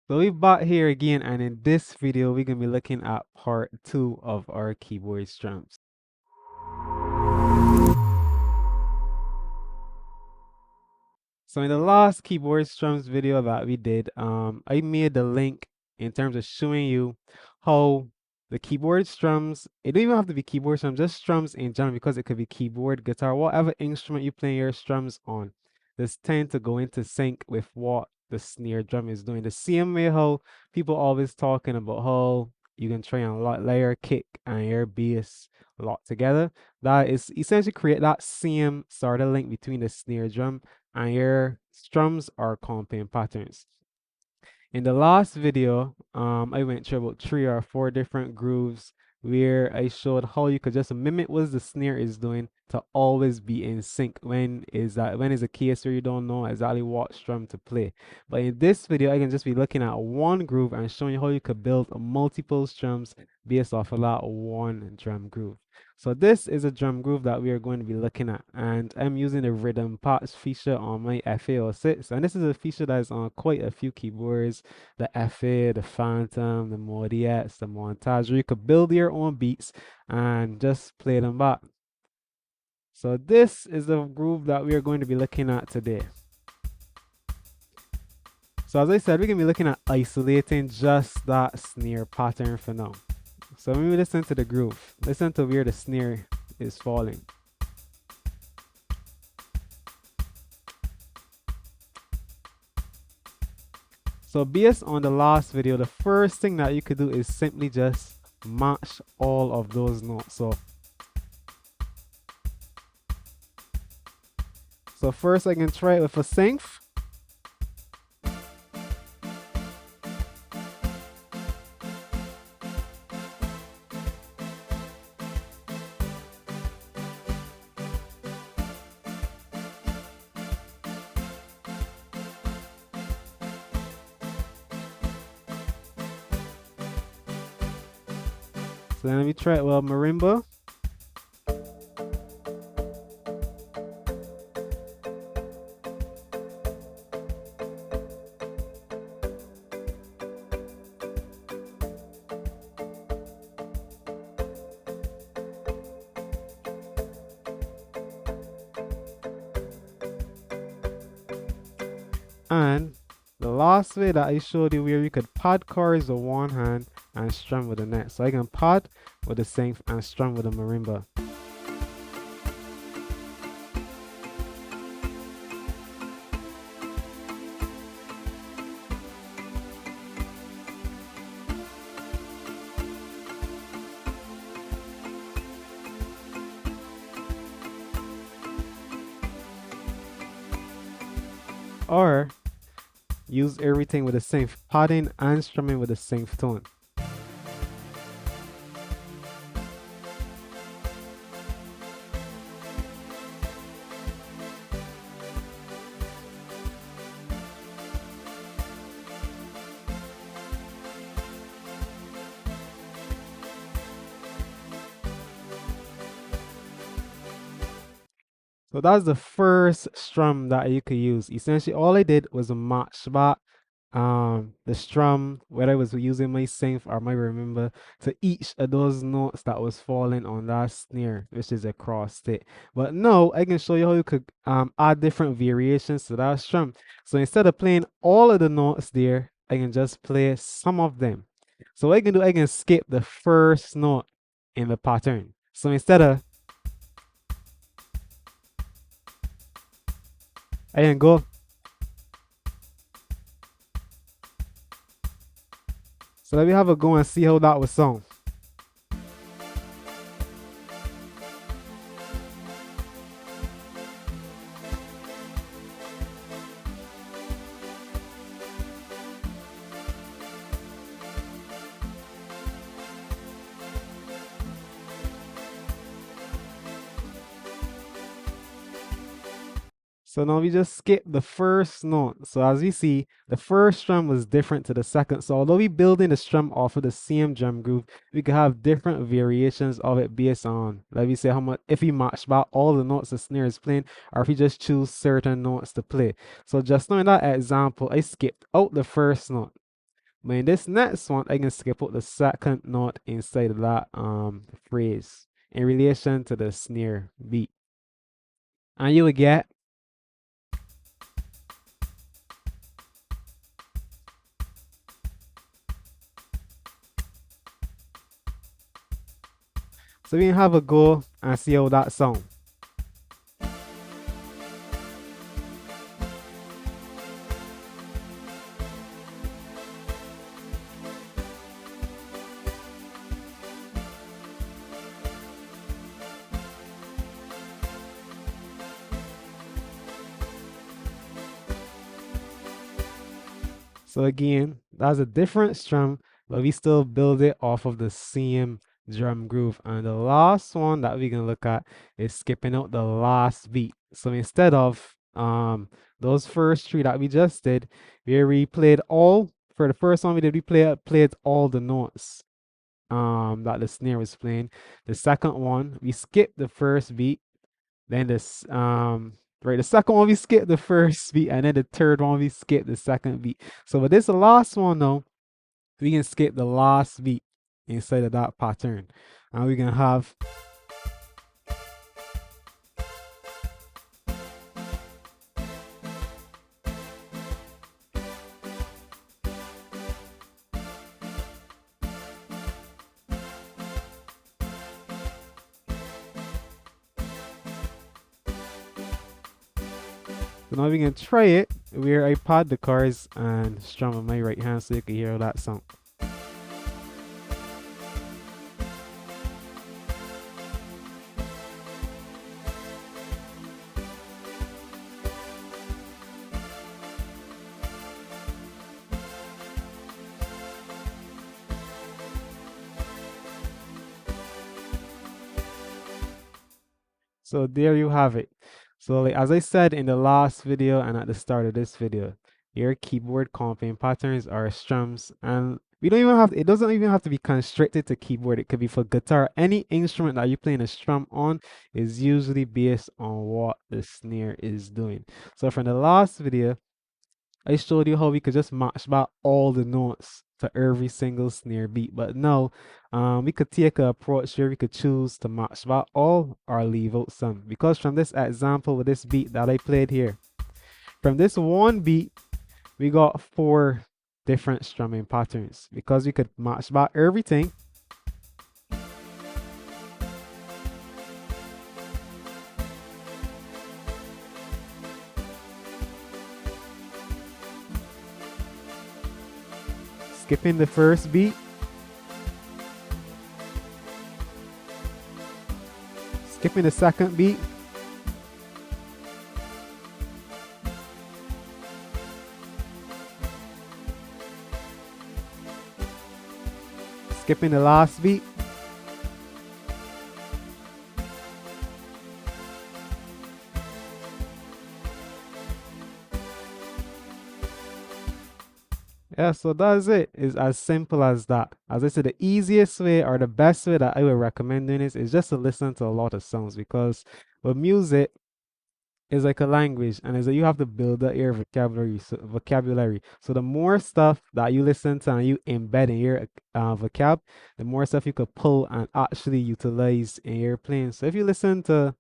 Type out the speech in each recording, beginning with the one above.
So we back here again, and in this video, we're gonna be looking at part 2 of our keyboard strums. So in the last keyboard strums video that we did, I made the link in terms of showing you how the keyboard strums, it don't even have to be keyboard strums, just strums in general, because it could be keyboard, guitar, whatever instrument you play your strums on. This tend to go into sync with what the snare drum is doing. The same way how people always talking about how you can try and layer kick and your bass lock together. That is essentially create that same sort of link between the snare drum and your strums are comping patterns. In the last video, I went through about 3 or 4 different grooves where I showed how you could just mimic what the snare is doing to always be in sync when is a case where you don't know exactly what strum to play. But in this video, I can just be looking at one groove and showing you how you could build multiple strums based off of that one drum groove. So this is a drum groove that we are going to be looking at, and I'm using the rhythm parts feature on my FA06, and this is a feature that is on quite a few keyboards, the FA, the Phantom, the Modiats, the Montage, where you could build your own beats and just play them back. So this is the groove that we are going to be looking at today. So as I said, we're going to be looking at isolating just that snare pattern for now. So when we listen to the groove, listen to where the snare is falling. So based on the last video, the first thing that you could do is simply just match all of those notes. So first I can try it with a synth. So then let me try it with marimba. And the last way that I showed you where you could pad chords with one hand and strum with the next. So I can pad with the synth and strum with the marimba. Or use everything with the synth, padding and strumming with the synth tone. So that's the first strum that you could use. Essentially, all I did was match back the strum, whether I was using my synth or my marimba, to each of those notes that was falling on that snare, which is a cross stick. But now I can show you how you could add different variations to that strum. So instead of playing all of the notes there, I can just play some of them. So what I can do, I can skip the first note in the pattern. So instead of I can go. So let me have a go and see how that was sound. So now we just skip the first note. So as we see, the first strum was different to the second. So although we building the strum off of the same drum groove, we could have different variations of it based on, let me say, how much, if we match back all the notes the snare is playing, or if we just choose certain notes to play. So just now in that example, I skipped out the first note. But in this next one, I can skip out the second note inside of that phrase in relation to the snare beat. And you will get. So we can have a go and see how that sound. So again, that's a different strum, but we still build it off of the same drum groove. And the last one that we're gonna look at is skipping out the last beat. So instead of those first three that we just did, we played all for the first one we did, we played all the notes that the snare was playing. The second one, we skipped the first beat, then the second one we skip the first beat, and then the third one we skip the second beat. So with this last one though, we can skip the last beat inside of that pattern. And we can have. So now we can try it where I pad the chords and strum on my right hand so you can hear how that sound. So there you have it. So like, as I said in the last video and at the start of this video, your keyboard comping patterns are strums, and we don't even have it doesn't even have to be constricted to keyboard. It could be for guitar. Any instrument that you're playing a strum on is usually based on what the snare is doing. So from the last video, I showed you how we could just match back all the notes to every single snare beat. But now, we could take an approach where we could choose to match back all or leave out some. Because from this example with this beat that I played here, from this one beat, we got 4 different strumming patterns. Because we could match back everything. Skipping the first beat. Skipping the second beat. Skipping the last beat. Yeah, so that's it. It's as simple as that. As I said, the easiest way or the best way that I would recommend doing this is just to listen to a lot of songs, because with music is like a language, and is that you have to build up your vocabulary. So the more stuff that you listen to and you embed in your vocab, the more stuff you could pull and actually utilize in your playing. So if you listen to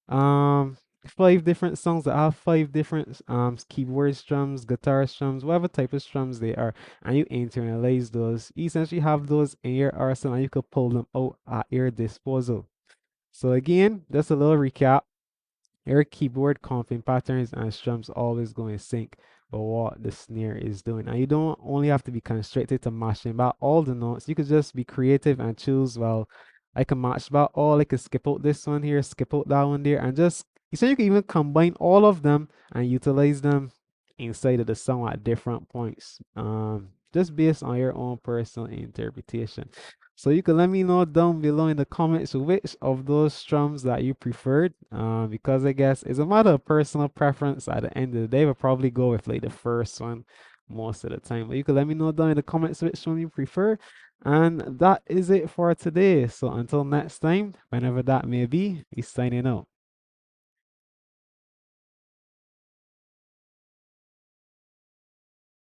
um 5 different songs that have 5 different keyboard strums, guitar strums, whatever type of strums they are, and you internalize those, you essentially have those in your arsenal and you could pull them out at your disposal. So again, just a little recap. Your keyboard comping patterns and strums always go in sync with what the snare is doing. And you don't only have to be constricted to matching back all the notes. You could just be creative and choose, well, I can match back all, I can skip out this one here, skip out that one there, and just, so you can even combine all of them and utilize them inside of the song at different points. Just based on your own personal interpretation. So you can let me know down below in the comments which of those strums that you preferred. Because I guess it's a matter of personal preference at the end of the day. We'll probably go with like the first one most of the time. But you can let me know down in the comments which one you prefer. And that is it for today. So until next time, whenever that may be, we signing out.